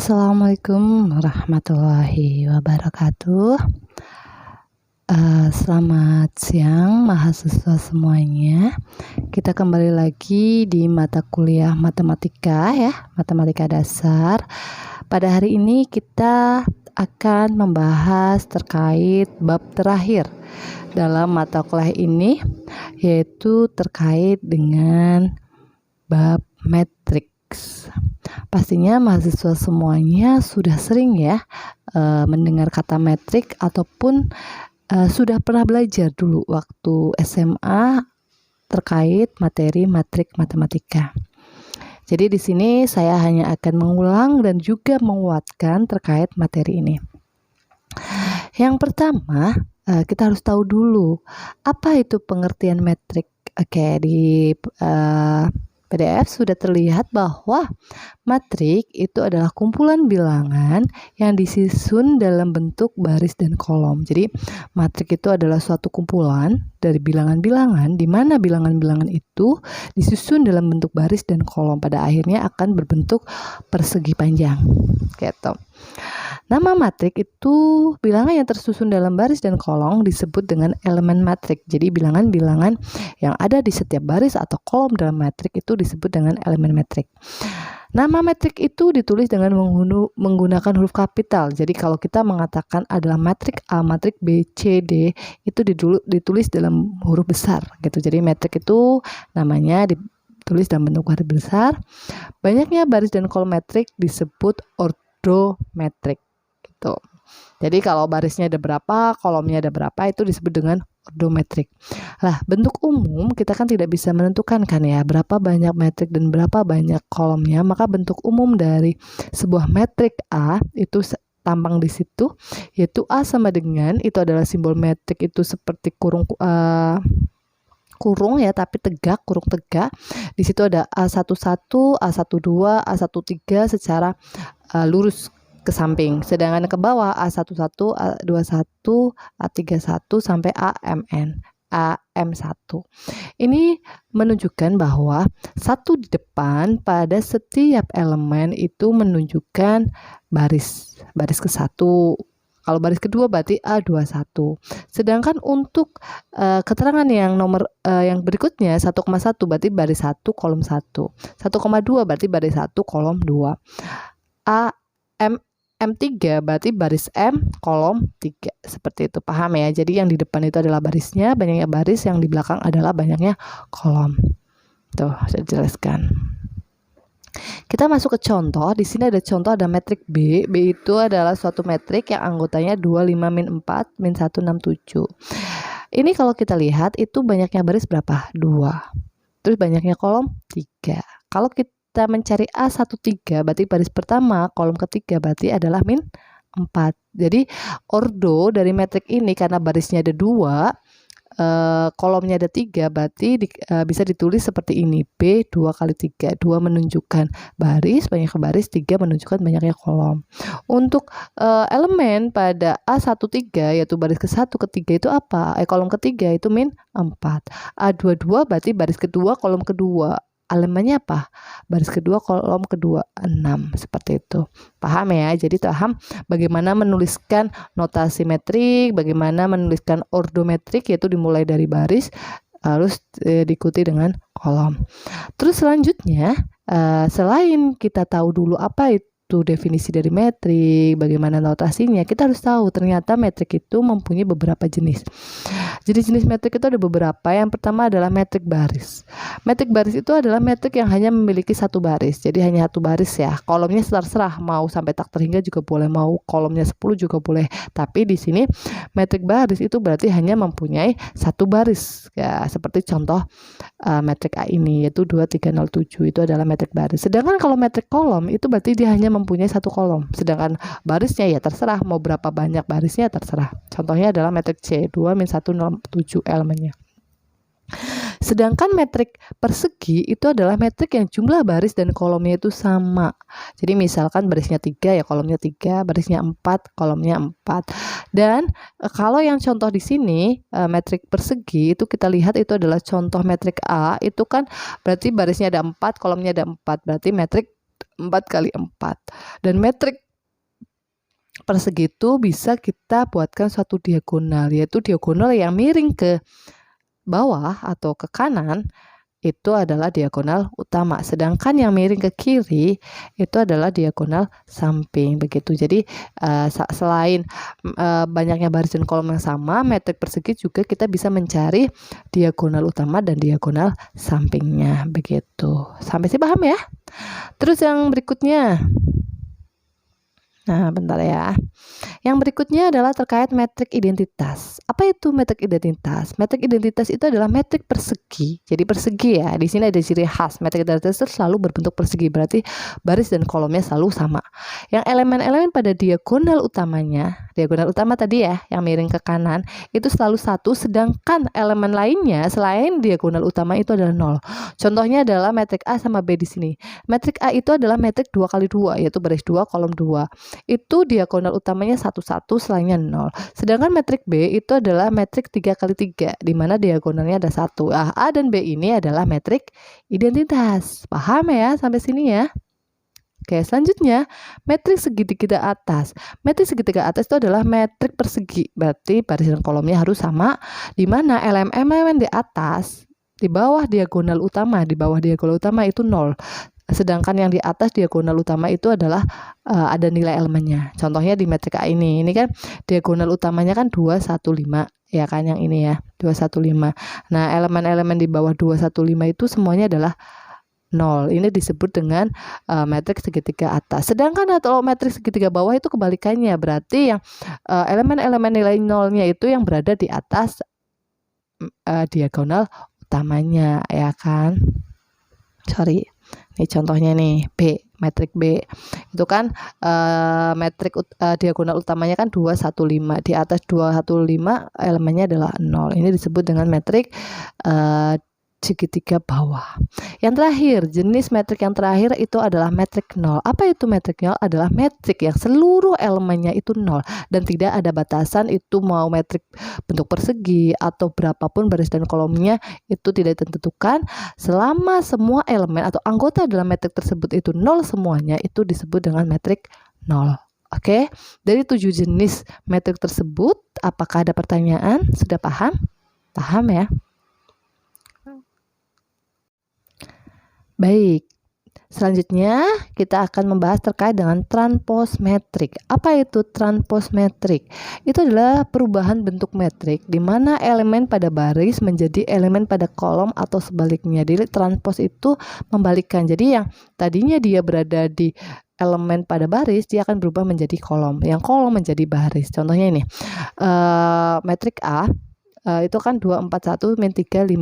Assalamualaikum warahmatullahi wabarakatuh. Selamat siang mahasiswa semuanya. Kita kembali lagi di mata kuliah matematika ya, matematika dasar. Pada hari ini kita akan membahas terkait bab terakhir dalam mata kuliah ini, yaitu terkait dengan bab matriks. Pastinya mahasiswa semuanya sudah sering ya mendengar kata metrik ataupun sudah pernah belajar dulu waktu SMA terkait materi matrik matematika. Jadi di sini saya hanya akan mengulang dan juga menguatkan terkait materi ini. Yang pertama, kita harus tahu dulu apa itu pengertian metrik. Oke, di PDF sudah terlihat bahwa matrik itu adalah kumpulan bilangan yang disusun dalam bentuk baris dan kolom. Jadi matrik itu adalah suatu kumpulan dari bilangan-bilangan di mana bilangan-bilangan itu disusun dalam bentuk baris dan kolom, pada akhirnya akan berbentuk persegi panjang. Gitu. Nama matrik itu bilangan yang tersusun dalam baris dan kolom disebut dengan elemen matrik. Jadi bilangan-bilangan yang ada di setiap baris atau kolom dalam matrik itu disebut dengan elemen matrik. Nama metrik itu ditulis dengan menggunakan huruf kapital. Jadi kalau kita mengatakan adalah matrik A, matrik B, C, D, itu ditulis dalam huruf besar gitu. Jadi metrik itu namanya ditulis dalam bentuk huruf besar. Banyaknya baris dan kolom metrik disebut ordometrik gitu. Jadi kalau barisnya ada berapa, kolomnya ada berapa, itu disebut dengan ordometrik. Lah, bentuk umum kita kan tidak bisa menentukan kan ya, berapa banyak metrik dan berapa banyak kolomnya, maka bentuk umum dari sebuah metrik A itu tampang di situ, yaitu A sama dengan, itu adalah simbol metrik itu seperti kurung ya, tapi tegak, kurung tegak. Di situ ada A11, A12, A13 secara lurus ke samping, sedangkan ke bawah A11, A21, A31 sampai AM1. Ini menunjukkan bahwa satu di depan pada setiap elemen itu menunjukkan baris ke satu. Kalau baris kedua berarti A21. Sedangkan untuk keterangan yang nomor yang berikutnya 1,1 berarti baris 1 kolom 1. 1,2 berarti baris 1 kolom 2. M3 berarti baris M kolom 3. Seperti itu, paham ya? Jadi yang di depan itu adalah barisnya, banyaknya baris, yang di belakang adalah banyaknya kolom. Tuh, saya jelaskan. Kita masuk ke contoh. Di sini ada contoh, ada metrik B. B itu adalah suatu metrik yang anggotanya 2, 5, min 4, min 1, 6, 7. Ini kalau kita lihat itu banyaknya baris berapa? 2. Terus banyaknya kolom 3. Kalau kita mencari A13 berarti baris pertama, kolom ketiga berarti adalah min 4. Jadi ordo dari metrik ini karena barisnya ada 2, kolomnya ada 3, berarti bisa ditulis seperti ini, B 2 kali 3. 2 menunjukkan baris, banyaknya baris, 3 menunjukkan banyaknya kolom. Untuk elemen pada A13 yaitu baris ke-1, ke-3 itu apa? Kolom ketiga itu min 4. A22 berarti baris kedua, kolom kedua. Elemennya apa? Baris kedua, kolom kedua, 6. Seperti itu. Paham ya? Jadi paham bagaimana menuliskan notasi metrik, bagaimana menuliskan ordometrik, yaitu dimulai dari baris, harus diikuti dengan kolom. Terus selanjutnya, selain kita tahu dulu apa itu definisi dari metrik, bagaimana notasinya, kita harus tahu ternyata metrik itu mempunyai beberapa jenis. Jenis-jenis metrik itu ada beberapa. Yang pertama adalah metrik baris. Metrik baris itu adalah metrik yang hanya memiliki satu baris. Jadi hanya satu baris ya. Kolomnya terserah, mau sampai tak terhingga juga boleh, mau kolomnya 10 juga boleh. Tapi di sini metrik baris itu berarti hanya mempunyai satu baris. Ya, seperti contoh metrik A ini yaitu 2307, itu adalah metrik baris. Sedangkan kalau metrik kolom itu berarti dia hanya mempunyai satu kolom. Sedangkan barisnya ya terserah, mau berapa banyak barisnya terserah. Contohnya adalah metrik C, 2 min 1 7 elemennya. Sedangkan metrik persegi itu adalah metrik yang jumlah baris dan kolomnya itu sama. Jadi misalkan barisnya 3 ya kolomnya 3, barisnya 4, kolomnya 4. Dan kalau yang contoh di sini metrik persegi itu kita lihat itu adalah contoh metrik A, itu kan berarti barisnya ada 4, kolomnya ada 4. Berarti metrik 4 kali 4. Dan metrik persegi itu bisa kita buatkan suatu diagonal, yaitu diagonal yang miring ke bawah atau ke kanan itu adalah diagonal utama, sedangkan yang miring ke kiri itu adalah diagonal samping, begitu. Jadi selain banyaknya baris dan kolom yang sama, metrik persegi juga kita bisa mencari diagonal utama dan diagonal sampingnya, begitu. Sampai sih paham ya? Terus yang berikutnya, nah bentar ya. Yang berikutnya adalah terkait metrik identitas. Apa itu metrik identitas? Metrik identitas itu adalah metrik persegi. Jadi persegi ya, di sini ada ciri khas. Metrik identitas itu selalu berbentuk persegi, berarti baris dan kolomnya selalu sama. Yang elemen-elemen pada diagonal utamanya, diagonal utama tadi ya, yang miring ke kanan, itu selalu 1, sedangkan elemen lainnya selain diagonal utama itu adalah 0. Contohnya adalah metrik A sama B di sini. Metrik A itu adalah metrik 2 kali 2, yaitu baris 2, kolom 2. Itu diagonal utamanya 1, selainnya 0. Sedangkan metrik B itu adalah metrik 3 kali 3, di mana diagonalnya ada 1. A dan B ini adalah metrik identitas. Paham ya sampai sini ya? Oke, selanjutnya metrik segitiga atas. Metrik segitiga atas itu adalah metrik persegi, berarti baris dan kolomnya harus sama, di mana elemen di atas, di bawah diagonal utama itu 0. Sedangkan yang di atas diagonal utama itu adalah ada nilai elemennya. Contohnya di metrik A ini kan diagonal utamanya kan 215 ya kan, yang ini ya 215. Nah, elemen-elemen di bawah 215 itu semuanya adalah 0. Ini disebut dengan metrik segitiga atas. Sedangkan atau metrik segitiga bawah itu kebalikannya, berarti yang elemen-elemen nilai 0-nya itu yang berada di atas diagonal utamanya ya kan. Sorry. Ini contohnya nih, B, metrik B. Itu kan metrik diagonal utamanya kan 215. Di atas 215 elemennya adalah 0. Ini disebut dengan metrik segitiga bawah. Yang terakhir, jenis metrik yang terakhir itu adalah metrik 0. Apa itu metrik 0? Adalah metrik yang seluruh elemennya itu 0 dan tidak ada batasan, itu mau metrik bentuk persegi atau berapapun baris dan kolomnya itu tidak ditentukan. Selama semua elemen atau anggota dalam metrik tersebut itu 0 semuanya, itu disebut dengan metrik 0. Oke, dari 7 jenis metrik tersebut, apakah ada pertanyaan? Sudah paham? Paham ya? Baik, selanjutnya kita akan membahas terkait dengan transpose metrik. Apa itu transpose metrik? Itu adalah perubahan bentuk metrik di mana elemen pada baris menjadi elemen pada kolom atau sebaliknya. Jadi transpose itu membalikkan. Jadi yang tadinya dia berada di elemen pada baris, dia akan berubah menjadi kolom. Yang kolom menjadi baris. Contohnya ini, metrik A itu kan 241 min 350.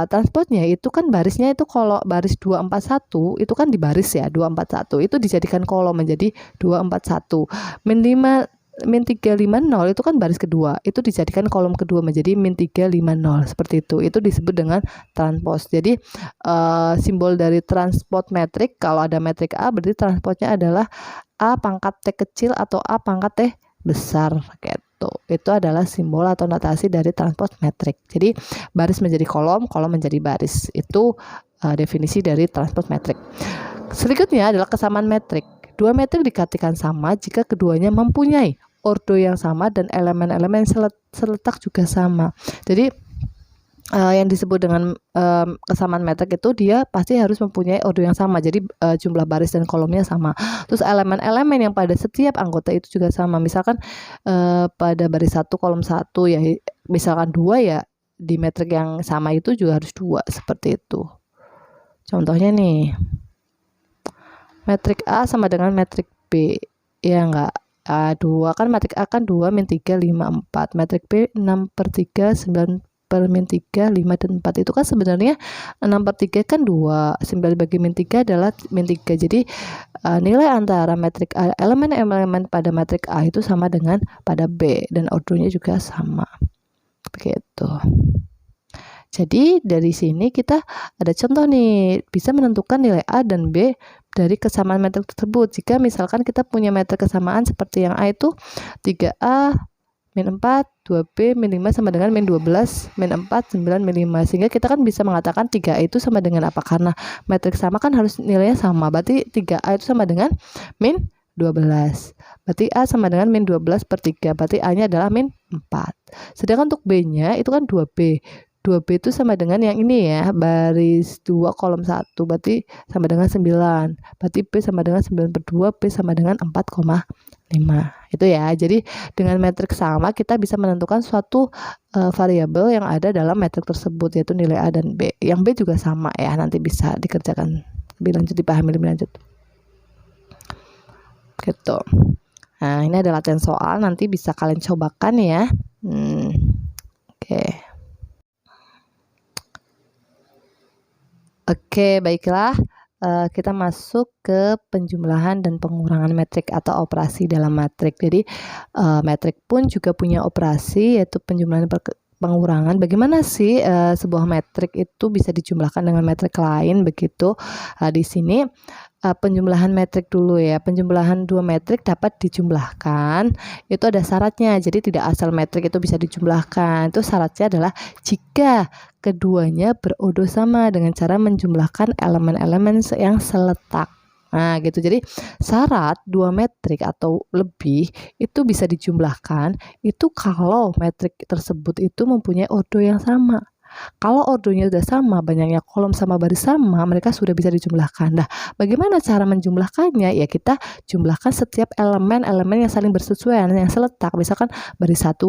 Transportnya itu kan barisnya itu, kalau baris 241 itu kan di baris ya 241 itu dijadikan kolom menjadi 241. Min 350 itu kan baris kedua, itu dijadikan kolom kedua menjadi min 350, seperti itu disebut dengan transpose. Jadi simbol dari transpose metrik, kalau ada metrik A berarti transportnya adalah A pangkat T kecil atau A pangkat T besar gitu. Itu adalah simbol atau notasi dari transpose metrik. Jadi baris menjadi kolom, kolom menjadi baris. Itu definisi dari transpose metrik. Berikutnya adalah kesamaan metrik. Dua metrik dikatakan sama jika keduanya mempunyai ordo yang sama dan elemen-elemen seletak juga sama. Jadi yang disebut dengan kesamaan metrik itu dia pasti harus mempunyai ordo yang sama. Jadi jumlah baris dan kolomnya sama. Terus elemen-elemen yang pada setiap anggota itu juga sama. Misalkan pada baris 1 kolom 1 ya, misalkan 2 ya, di metrik yang sama itu juga harus 2, seperti itu. Contohnya nih, metrik A sama dengan metrik B, ya enggak? 2 kan metrik A kan 2 min 3 5 4, metrik B 6/3 9 per min 3, 5, dan 4 itu kan sebenarnya 6/3 kan 2, 9 bagi min 3 adalah min 3. Jadi nilai antara metrik A, elemen-elemen pada metrik A itu sama dengan pada B dan ordonya juga sama, begitu. Jadi dari sini kita ada contoh nih, bisa menentukan nilai A dan B dari kesamaan metrik tersebut. Jika misalkan kita punya metrik kesamaan seperti yang A itu 3A min 4 2P min 5 sama dengan min 12 min 4 9 min 5. Sehingga kita kan bisa mengatakan 3A itu sama dengan apa? Karena metrik sama kan harus nilainya sama. Berarti 3A itu sama dengan min 12. Berarti A sama dengan min 12 per 3. Berarti A-nya adalah min 4. Sedangkan untuk B-nya itu kan 2B. 2B itu sama dengan yang ini ya, baris 2 kolom 1, berarti sama dengan 9. Berarti B sama dengan 9 per 2, B sama dengan 4,5. Itu ya. Jadi dengan metrik sama kita bisa menentukan suatu variabel yang ada dalam metrik tersebut, yaitu nilai A dan B. Yang B juga sama ya, nanti bisa dikerjakan lebih lanjut, dipahami lebih lanjut. Gitu. Nah, ini ada latihan soal, nanti bisa kalian cobakan ya. Oke. Oke, baiklah. Kita masuk ke penjumlahan dan pengurangan metrik atau operasi dalam metrik. Jadi metrik pun juga punya operasi, yaitu penjumlahan pengurangan. Bagaimana sih sebuah metrik itu bisa dijumlahkan dengan metrik lain begitu? Di sini penjumlahan metrik dulu ya. Penjumlahan dua metrik dapat dijumlahkan. Itu ada syaratnya. Jadi tidak asal metrik itu bisa dijumlahkan. Itu syaratnya adalah jika keduanya berodo sama dengan cara menjumlahkan elemen-elemen yang seletak. Nah, gitu. Jadi syarat dua metrik atau lebih itu bisa dijumlahkan itu kalau metrik tersebut itu mempunyai ordo yang sama. Kalau ordonya sudah sama, banyaknya kolom sama baris sama, mereka sudah bisa dijumlahkan. Nah, bagaimana cara menjumlahkannya? Ya kita jumlahkan setiap elemen-elemen yang saling bersesuaian, yang seletak. Misalkan baris 1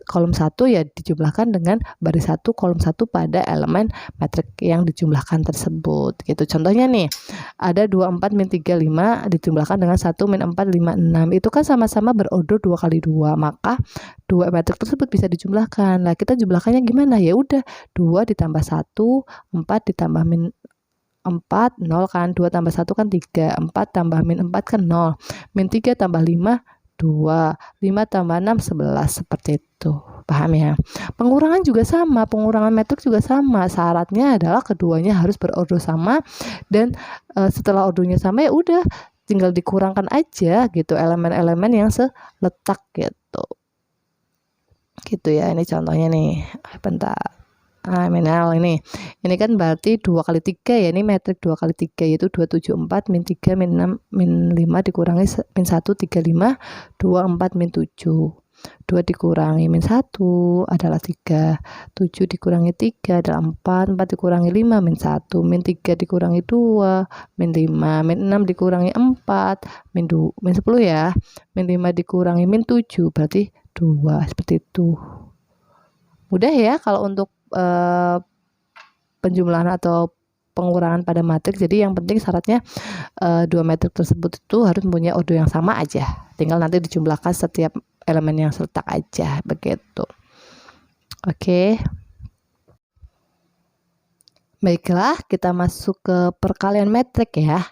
kolom 1 ya dijumlahkan dengan baris 1 kolom 1 pada elemen metrik yang dijumlahkan tersebut. Gitu. Contohnya nih, ada 24 min 35 dijumlahkan dengan 1 min 4 5 6. Itu kan sama-sama berodo 2 kali 2, maka dua metrik tersebut bisa dijumlahkan. Nah, kita jumlahkannya gimana? Ya udah 2 ditambah 1, 4 ditambah min 4, 0 kan, 2 tambah 1 kan 3, 4 tambah min 4 kan 0, min 3 tambah 5, 2, 5 tambah 6, 11, seperti itu. Paham ya? Pengurangan juga sama, pengurangan metrik juga sama, syaratnya adalah keduanya harus berodo sama, dan setelah ordonya sama ya udah tinggal dikurangkan aja gitu elemen-elemen yang seletak gitu. Gitu ya, ini contohnya nih, bentar. Minal ini kan berarti 2 kali 3 ya, ini metrik 2 kali 3 yaitu 274 min 3 min 6 min 5 dikurangi min 1 35 24 min 7, 2 dikurangi min 1 adalah 3, 7 dikurangi 3 adalah 4, 4 dikurangi 5 min 1, min 3 dikurangi 2 min 5, min 6 dikurangi 4 min 10 ya, min 5 dikurangi min 7 berarti 2, seperti itu. Mudah ya kalau untuk penjumlahan atau pengurangan pada metrik. Jadi yang penting syaratnya dua metrik tersebut itu harus mempunyai ordo yang sama aja. Tinggal nanti dijumlahkan setiap elemen yang seletak aja begitu. Oke. Baiklah, kita masuk ke perkalian metrik ya.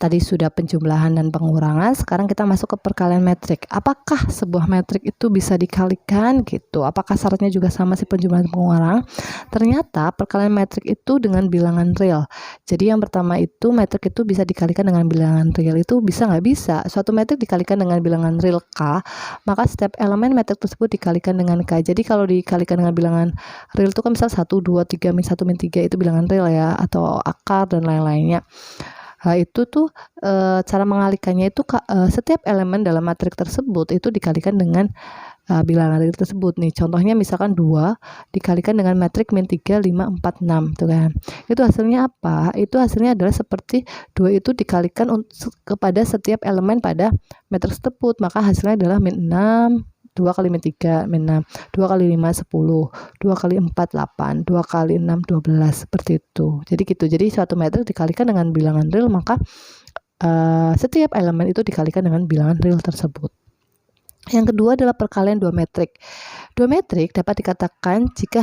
Tadi sudah penjumlahan dan pengurangan, sekarang kita masuk ke perkalian metrik. Apakah sebuah metrik itu bisa dikalikan gitu? Apakah syaratnya juga sama si penjumlahan dan pengurangan? Ternyata perkalian metrik itu dengan bilangan real. Jadi yang pertama itu metrik itu bisa dikalikan dengan bilangan real, itu bisa nggak bisa. Suatu metrik dikalikan dengan bilangan real K, maka setiap elemen metrik tersebut dikalikan dengan K. Jadi kalau dikalikan dengan bilangan real itu kan misal 1, 2, 3, min 1, min 3 itu bilangan real ya, atau akar dan lain-lainnya. Itu tuh cara mengalikannya itu setiap elemen dalam matrik tersebut itu dikalikan dengan bilangan real tersebut nih. Contohnya misalkan 2 dikalikan dengan metrik min 3, 5, 4, 6 tuh kan. Itu hasilnya apa? Itu hasilnya adalah seperti 2 itu dikalikan kepada setiap elemen pada metrik tersebut, maka hasilnya adalah min 6, 2 kali min 3 min 6, 2 kali 5 10, 2 kali 4 8, 2 kali 6 12, seperti itu. Jadi gitu. Jadi suatu metrik dikalikan dengan bilangan real, maka setiap elemen itu dikalikan dengan bilangan real tersebut. Yang kedua adalah perkalian dua metrik. Dua metrik dapat dikatakan jika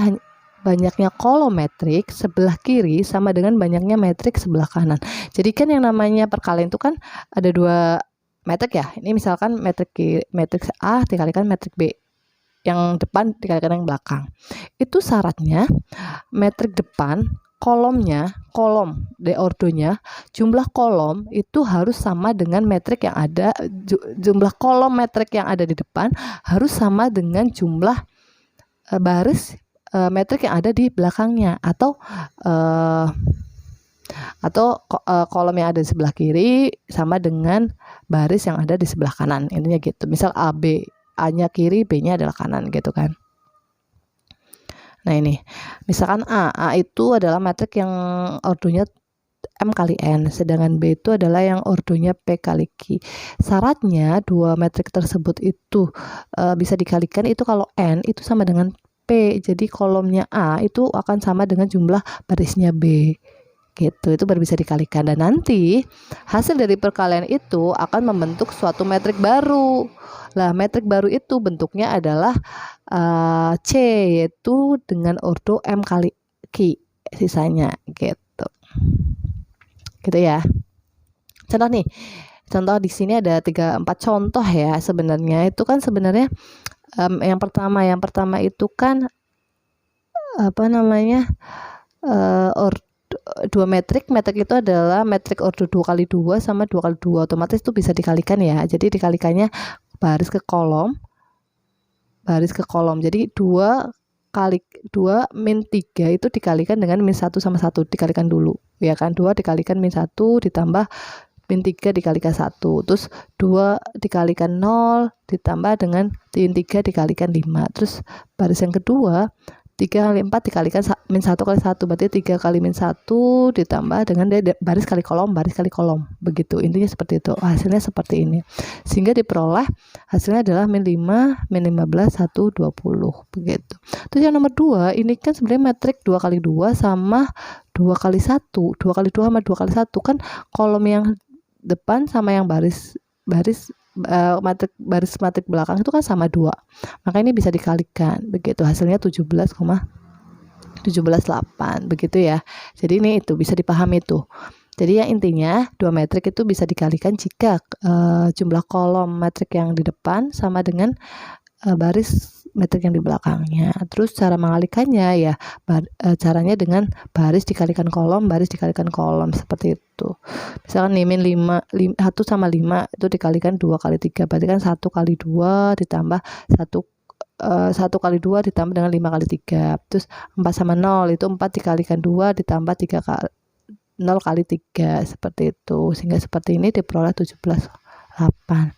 banyaknya kolom metrik sebelah kiri sama dengan banyaknya metrik sebelah kanan. Jadi kan yang namanya perkalian itu kan ada dua metrik ya. Ini misalkan metrik A dikalikan metrik B, yang depan dikalikan yang belakang. Itu syaratnya metrik depan kolom de ordonya, jumlah kolom itu harus sama dengan metrik yang ada, jumlah kolom metrik yang ada di depan harus sama dengan jumlah baris metrik yang ada di belakangnya, atau kolom yang ada di sebelah kiri sama dengan baris yang ada di sebelah kanan, intinya gitu. Misal A, B, A-nya kiri, B-nya adalah kanan gitu kan. Nah ini, misalkan A itu adalah metrik yang ordonya M kali N, sedangkan B itu adalah yang ordonya P kali Q. Syaratnya dua metrik tersebut itu bisa dikalikan itu kalau N itu sama dengan P, jadi kolomnya A itu akan sama dengan jumlah barisnya B. Gitu, itu baru bisa dikalikan, dan nanti hasil dari perkalian itu akan membentuk suatu metrik baru. Lah, metrik baru itu bentuknya adalah C, yaitu dengan ordo M kali Q sisanya gitu. Gitu ya. Contoh nih. Contoh di sini ada 3-4 contoh ya sebenarnya. Itu kan sebenarnya yang pertama itu kan apa namanya? Dua metrik itu adalah metrik ordo 2x2 sama 2x2, otomatis itu bisa dikalikan ya. Jadi dikalikannya baris ke kolom, jadi 2 kali 2 min 3 itu dikalikan dengan min 1 sama 1, dikalikan dulu ya kan. 2 dikalikan min 1 ditambah min 3 dikalikan 1, terus 2 dikalikan 0 ditambah dengan min 3 dikalikan 5, terus baris yang kedua 3 kali 4 dikalikan min 1 kali 1, berarti 3 kali min 1 ditambah dengan baris kali kolom, begitu. Intinya seperti itu, hasilnya seperti ini, sehingga diperoleh hasilnya adalah min 5, min 15, 1, 20 begitu. Terus yang nomor 2 ini kan sebenarnya metrik 2 kali 2 sama 2 kali 1, 2 kali 2 sama 2 kali 1 kan kolom yang depan sama yang baris matrik belakang itu kan sama 2, maka ini bisa dikalikan begitu, hasilnya 17,8 begitu ya. Jadi ini itu bisa dipahami tuh. Jadi ya intinya dua metrik itu bisa dikalikan jika jumlah kolom metrik yang di depan sama dengan baris metrik yang di belakangnya. Terus cara mengalikannya ya caranya dengan baris dikalikan kolom, seperti itu. Misalkan nih min 1 sama 5 itu dikalikan 2 kali 3, berarti kan 1 kali 2 ditambah 1 kali 2 ditambah dengan 5 kali 3. Terus 4 sama 0 itu 4 dikalikan 2 ditambah 3 kali 0 kali 3, seperti itu. Sehingga seperti ini diperoleh 17,8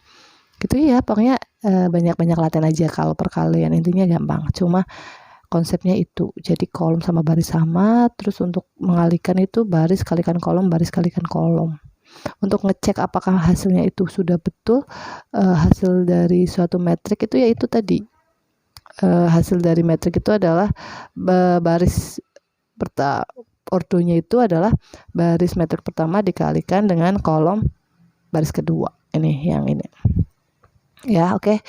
gitu ya. Pokoknya banyak-banyak latihan aja kalau perkalian, intinya gampang, cuma konsepnya itu. Jadi kolom sama baris sama, terus untuk mengalihkan itu baris kalikan kolom, untuk ngecek apakah hasilnya itu sudah betul. Hasil dari suatu metrik itu yaitu tadi, hasil dari metrik itu adalah baris ordonya itu adalah baris metrik pertama dikalikan dengan kolom baris kedua, ini yang ini ya. Oke.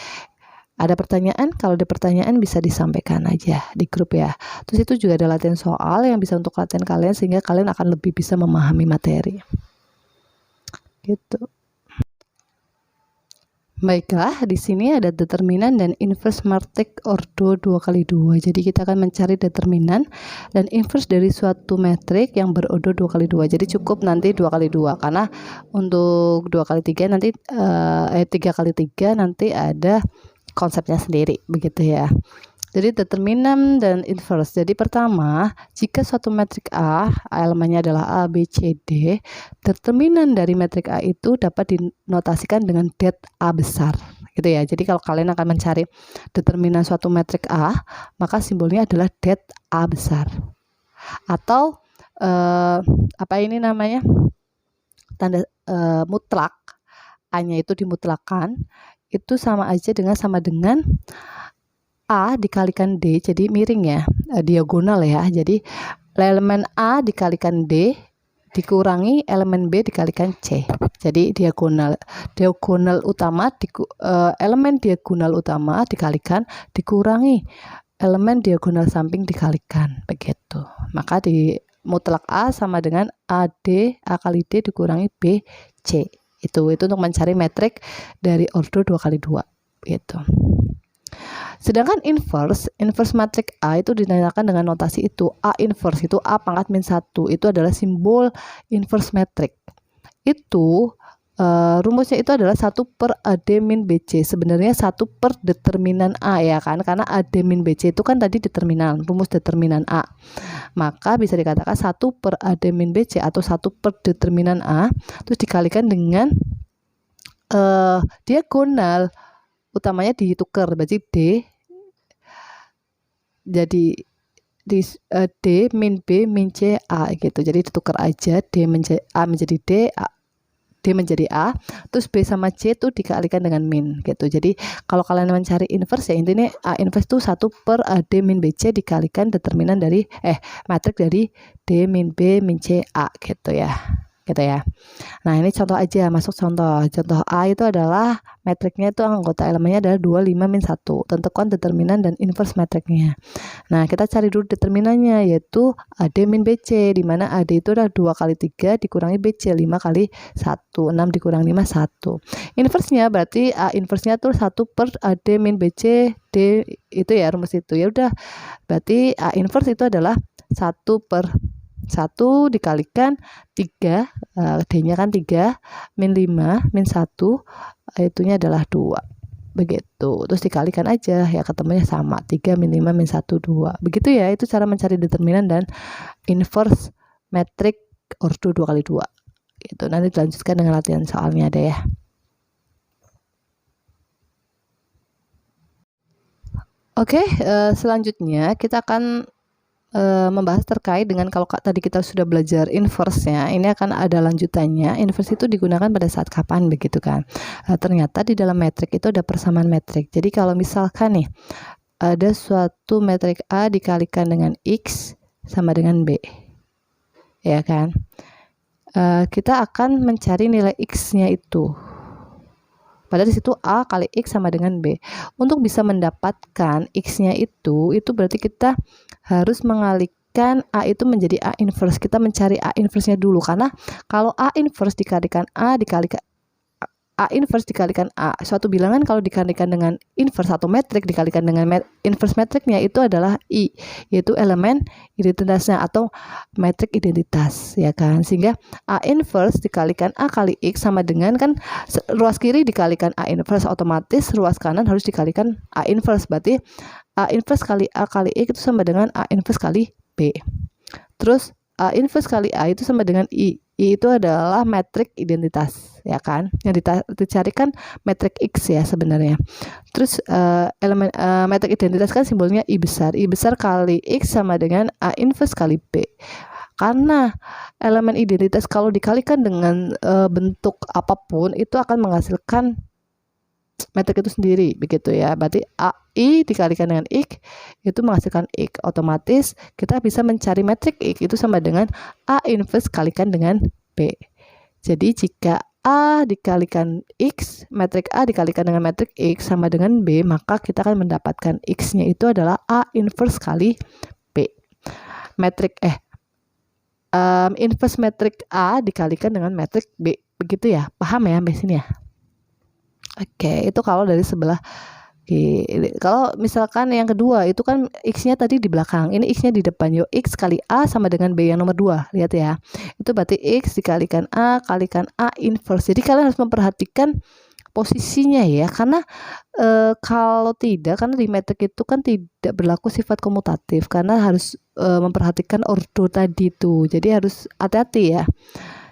Ada pertanyaan? Kalau ada pertanyaan bisa disampaikan aja di grup ya. Terus itu juga ada latihan soal yang bisa untuk latihan kalian, sehingga kalian akan lebih bisa memahami materi gitu. Baiklah, di sini ada determinan dan inverse metrik ordo 2x2. Jadi kita akan mencari determinan dan inverse dari suatu metrik yang berordo 2x2. Jadi cukup nanti 2x2, karena untuk 2x3 nanti 3x3 nanti ada konsepnya sendiri begitu ya. Jadi determinan dan inverse. Jadi pertama, jika suatu metrik A, elemennya adalah A, B, C, D, determinan dari metrik A itu dapat dinotasikan dengan det A besar. Gitu ya. Jadi kalau kalian akan mencari determinan suatu metrik A, maka simbolnya adalah det A besar. Atau apa ini namanya? Tanda mutlak, A-nya itu dimutlakan, itu sama dengan A dikalikan D, jadi miring ya, diagonal ya. Jadi elemen A dikalikan D dikurangi elemen B dikalikan C. Jadi diagonal utama elemen diagonal utama dikalikan dikurangi elemen diagonal samping dikalikan, begitu. Maka di mutlak A sama dengan AD, A kali D dikurangi B, C. Itu untuk mencari metrik dari ordo 2x2 gitu. Sedangkan inverse matriks A itu dinyatakan dengan notasi itu. A inverse itu A pangkat min 1. Itu adalah simbol inverse matriks. Itu rumusnya itu adalah 1 per AD min BC. Sebenarnya 1 per determinan A ya kan, karena AD min BC itu kan tadi determinan, rumus determinan A. Maka bisa dikatakan 1 per AD min BC atau 1 per determinan A, terus dikalikan dengan diagonal utamanya ditukar, berarti D jadi D min B min C A gitu. Jadi ditukar aja, A menjadi D menjadi A, terus B sama C itu dikalikan dengan min gitu. Jadi kalau kalian mencari inverse ya intinya A inverse itu 1 per AD min BC dikalikan determinan dari matriks dari D min B min C A gitu ya. Gitu ya. Nah, ini contoh aja, masuk contoh. Contoh A itu adalah matriknya itu anggota elemennya adalah 25 min 1. Tentukan determinan dan inverse matriknya. Nah, kita cari dulu determinannya yaitu AD min BC, di mana AD itu adalah 2 kali 3 dikurangi BC 5 kali 1. 6 dikurangi 5 1. Inverse-nya berarti A inverse-nya tuh 1 per AD min BC D itu ya rumus itu. Ya udah. Berarti A inverse itu adalah 1 per 1 dikalikan 3, D-nya kan 3, min 5, min 1, itunya adalah 2. Begitu. Terus dikalikan aja, ya ketemunya sama, 3, min 5, min 1, 2. Begitu ya, itu cara mencari determinan dan inverse matrik ordo 2 kali 2. Gitu. Nanti dilanjutkan dengan latihan soalnya ada ya. Oke, selanjutnya kita akan membahas terkait dengan kalau tadi kita sudah belajar inverse-nya, ini akan ada lanjutannya. Inverse itu digunakan pada saat kapan begitu kan? Ternyata di dalam metrik itu ada persamaan metrik. Jadi kalau misalkan nih ada suatu metrik A dikalikan dengan X sama dengan B, ya kan? Kita akan mencari nilai X-nya itu. Padahal di situ A kali X sama dengan B. Untuk bisa mendapatkan X-nya itu berarti kita harus mengalihkan A itu menjadi A inverse. Kita mencari A inverse-nya dulu. Karena kalau A inverse dikalikan A inverse dikalikan A, suatu bilangan kalau dikalikan dengan inverse atau metrik dikalikan dengan inverse metriknya itu adalah I, yaitu elemen identitasnya atau metrik identitas ya kan. Sehingga A inverse dikalikan A kali X sama dengan kan ruas kiri dikalikan A inverse, otomatis ruas kanan harus dikalikan A inverse. Berarti A inverse kali A kali X itu sama dengan A inverse kali B. Terus A inverse kali A itu sama dengan I. I itu adalah metrik identitas ya kan, yang dicarikan metrik X ya sebenarnya. Terus elemen metrik identitas kan simbolnya I besar. I besar kali X sama dengan A inverse kali B. Karena elemen identitas kalau dikalikan dengan bentuk apapun itu akan menghasilkan metrik itu sendiri begitu ya. Berarti AI dikalikan dengan X itu menghasilkan X. Otomatis kita bisa mencari metrik X itu sama dengan A inverse kalikan dengan B. Jadi jika A dikalikan X, metrik A dikalikan dengan metrik X sama dengan B, maka kita akan mendapatkan X-nya itu adalah A inverse kali B. Metrik inverse metrik A dikalikan dengan metrik B. Begitu ya. Paham ya sampai sini ya? Oke, itu kalau dari sebelah kiri. Kalau misalkan yang kedua itu kan X-nya tadi di belakang, ini X-nya di depan. Yo, X kali A sama dengan B yang nomor 2. Lihat ya. Itu berarti X dikalikan A kalikan A inverse. Jadi kalian harus memperhatikan posisinya ya. Karena kalau tidak, karena di metrik itu kan tidak berlaku sifat komutatif. Karena harus memperhatikan ordo tadi tuh. Jadi harus hati-hati ya.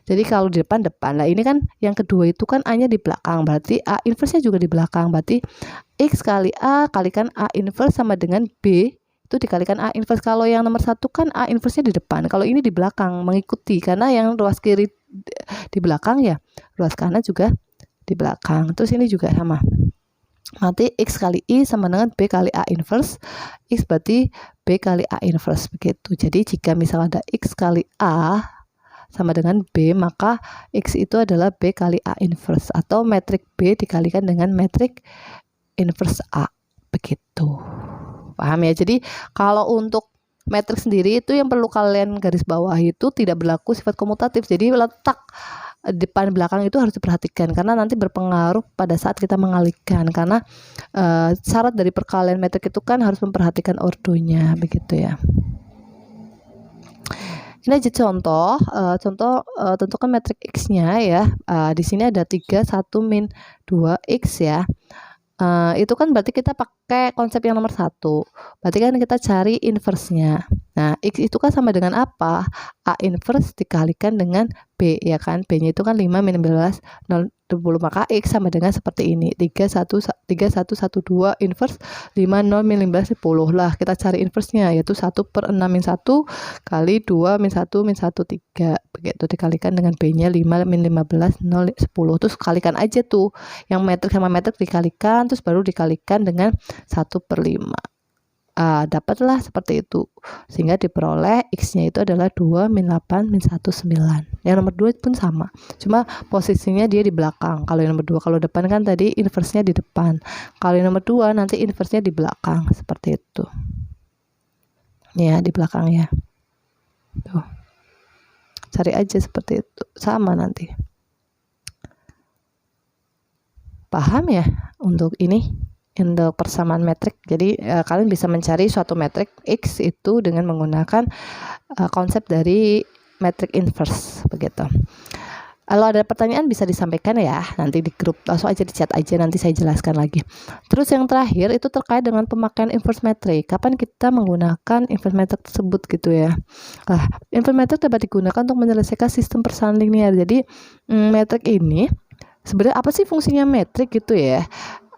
Jadi kalau di depan. Nah ini kan yang kedua itu kan A-nya di belakang. Berarti A inverse-nya juga di belakang. Berarti X kali A kalikan A inverse sama dengan B itu dikalikan A inverse. Kalau yang nomor 1 kan A inverse-nya di depan. Kalau ini di belakang mengikuti. Karena yang ruas kiri di belakang ya. Ruas kanan juga di belakang. Terus ini juga sama. Nanti X kali I sama dengan B kali A inverse. X berarti B kali A inverse. Begitu. Jadi jika misalnya ada X kali A sama dengan B, maka X itu adalah B kali A inverse atau metrik B dikalikan dengan metrik inverse A. Begitu. Paham ya? Jadi kalau untuk metrik sendiri itu yang perlu kalian garis bawah itu tidak berlaku sifat komutatif. Jadi letak depan belakang itu harus diperhatikan karena nanti berpengaruh pada saat kita mengalihkan, karena syarat dari perkalian metrik itu kan harus memperhatikan ordonya begitu ya. Ini aja contoh, tentukan metrik X-nya ya. Di sini ada 3, 1, min 2X ya. Itu kan berarti kita pakai konsep yang nomor 1. Berarti kan kita cari inverse-nya. Nah, X itu kan sama dengan apa? A inverse dikalikan dengan B, ya kan? B-nya itu kan 5 min 15, 0, 20. Maka X sama dengan seperti ini. 3, 1, 1, 2, inverse 5, 0, min 15, 10. Lah, kita cari inverse-nya, yaitu 1 per 6 min 1 kali 2 min 1 min 1, 3. Begitu dikalikan dengan B-nya 5 min 15, 0, 10. Terus kalikan aja tuh. Yang metrik sama metrik dikalikan, terus baru dikalikan dengan 1 per 5. Dapatlah seperti itu, sehingga diperoleh X-nya itu adalah 2 min 8 min 1, 9. Yang nomor 2 pun sama, cuma posisinya dia di belakang. Kalau yang nomor 2, kalau depan kan tadi inverse-nya di depan, kalau yang nomor 2 nanti inverse-nya di belakang, seperti itu ya, di belakang ya. Tuh, cari aja seperti itu, sama nanti. Paham ya untuk ini, untuk persamaan metrik. Jadi kalian bisa mencari suatu metrik X itu dengan menggunakan konsep dari metrik inverse begitu. Kalau ada pertanyaan bisa disampaikan ya nanti di grup, langsung aja di chat aja, nanti saya jelaskan lagi. Terus yang terakhir itu terkait dengan pemakaian inverse metrik. Kapan kita menggunakan inverse metrik tersebut gitu ya. Inverse metrik dapat digunakan untuk menyelesaikan sistem persamaan linear. Jadi metrik ini sebenarnya apa sih fungsinya metrik gitu ya?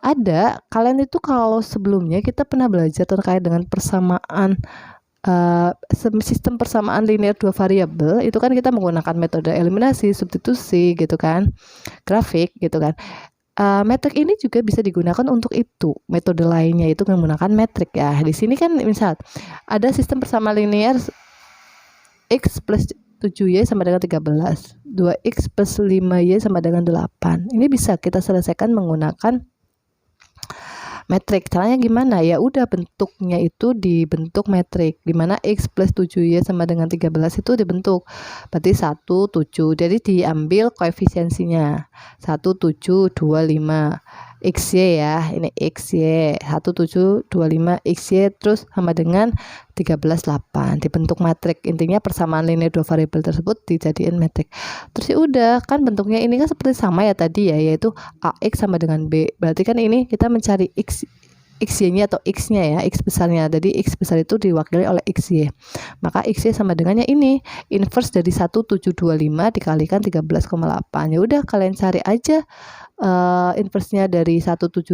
Ada, kalian itu kalau sebelumnya kita pernah belajar terkait dengan persamaan sistem persamaan linear 2 variabel, itu kan kita menggunakan metode eliminasi, substitusi gitu kan, grafik gitu kan. Metrik ini juga bisa digunakan untuk itu. Metode lainnya itu menggunakan metrik ya. Di sini kan misal ada sistem persamaan linear X plus 7Y sama dengan 13, 2X plus 5Y sama dengan 8. Ini bisa kita selesaikan menggunakan metrik. Caranya gimana? Ya udah, bentuknya itu dibentuk metrik, dimana X plus 7Y sama dengan 13 itu dibentuk. Berarti 1, 7. Jadi diambil koefisiensinya. 1, 7, 2, 5. XY ya, ini XY 1, 7, 2, 5 XY terus sama dengan 13, 8. Dibentuk metrik. Intinya persamaan linear 2 variabel tersebut dijadiin metrik. Terus ya udah, kan bentuknya ini kan seperti sama ya tadi ya, yaitu AX sama dengan B. Berarti kan ini kita mencari XY-nya atau X-nya ya, X besarnya. Jadi X besar itu diwakili oleh XY. Maka XY sama dengannya ini, inverse dari 1725 dikalikan 13,8. Ya udah, kalian cari aja inverse-nya dari 1725,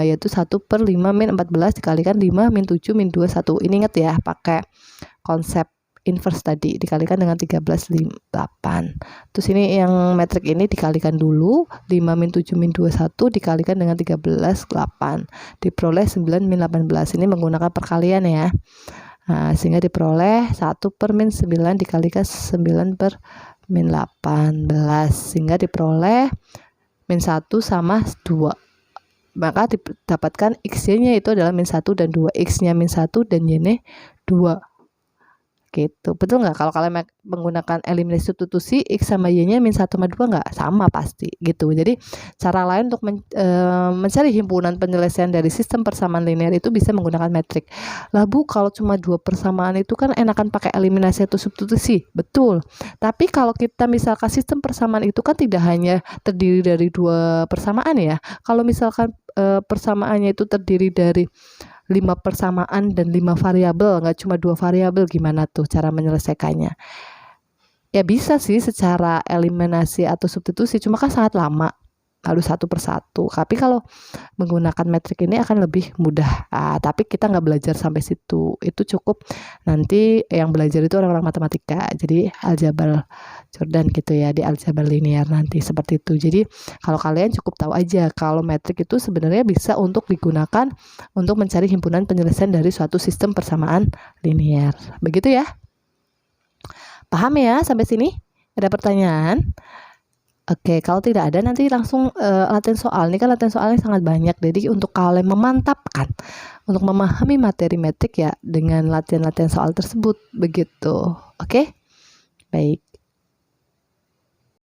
yaitu 1 per 5 min 14 dikalikan 5 min 7 min 21. Ini ingat ya, pakai konsep inverse tadi dikalikan dengan 13,8. Terus ini yang metrik ini dikalikan dulu, 5 min 7 min 21 dikalikan dengan 13,8 diperoleh 9 min 18. Ini menggunakan perkalian ya. Nah, sehingga diperoleh 1 per min 9 dikalikan 9 per min 18, sehingga diperoleh min 1 sama 2. Maka didapatkan X-nya itu adalah min 1 dan 2. X-nya min 1 dan Y-nya 2. Gitu. Betul nggak? Kalau kalian menggunakan eliminasi substitusi, X sama Y-nya min 1 sama 2 nggak? Sama pasti. Gitu. Jadi cara lain untuk mencari himpunan penyelesaian dari sistem persamaan linear itu bisa menggunakan metrik. Lah Bu, kalau cuma 2 persamaan itu kan enakan pakai eliminasi atau substitusi. Betul. Tapi kalau kita misalkan sistem persamaan itu kan tidak hanya terdiri dari 2 persamaan ya. Kalau misalkan persamaannya itu terdiri dari 5 persamaan dan 5 variabel, nggak cuma 2 variabel, gimana tuh cara menyelesaikannya? Ya bisa sih secara eliminasi atau substitusi, cuma kan sangat lama, harus satu persatu. Tapi kalau menggunakan metrik ini akan lebih mudah. Tapi kita nggak belajar sampai situ, itu cukup nanti yang belajar itu orang-orang matematika, jadi aljabar Jordan gitu ya, di aljabar linear nanti seperti itu. Jadi kalau kalian cukup tahu aja kalau metrik itu sebenarnya bisa untuk digunakan untuk mencari himpunan penyelesaian dari suatu sistem persamaan linear. Begitu ya? Paham ya sampai sini? Ada pertanyaan? Oke, kalau tidak ada nanti langsung latihan soal. Ini kan latihan soalnya sangat banyak. Jadi untuk kalian memantapkan, untuk memahami materi metrik ya dengan latihan-latihan soal tersebut. Begitu. Oke? Baik.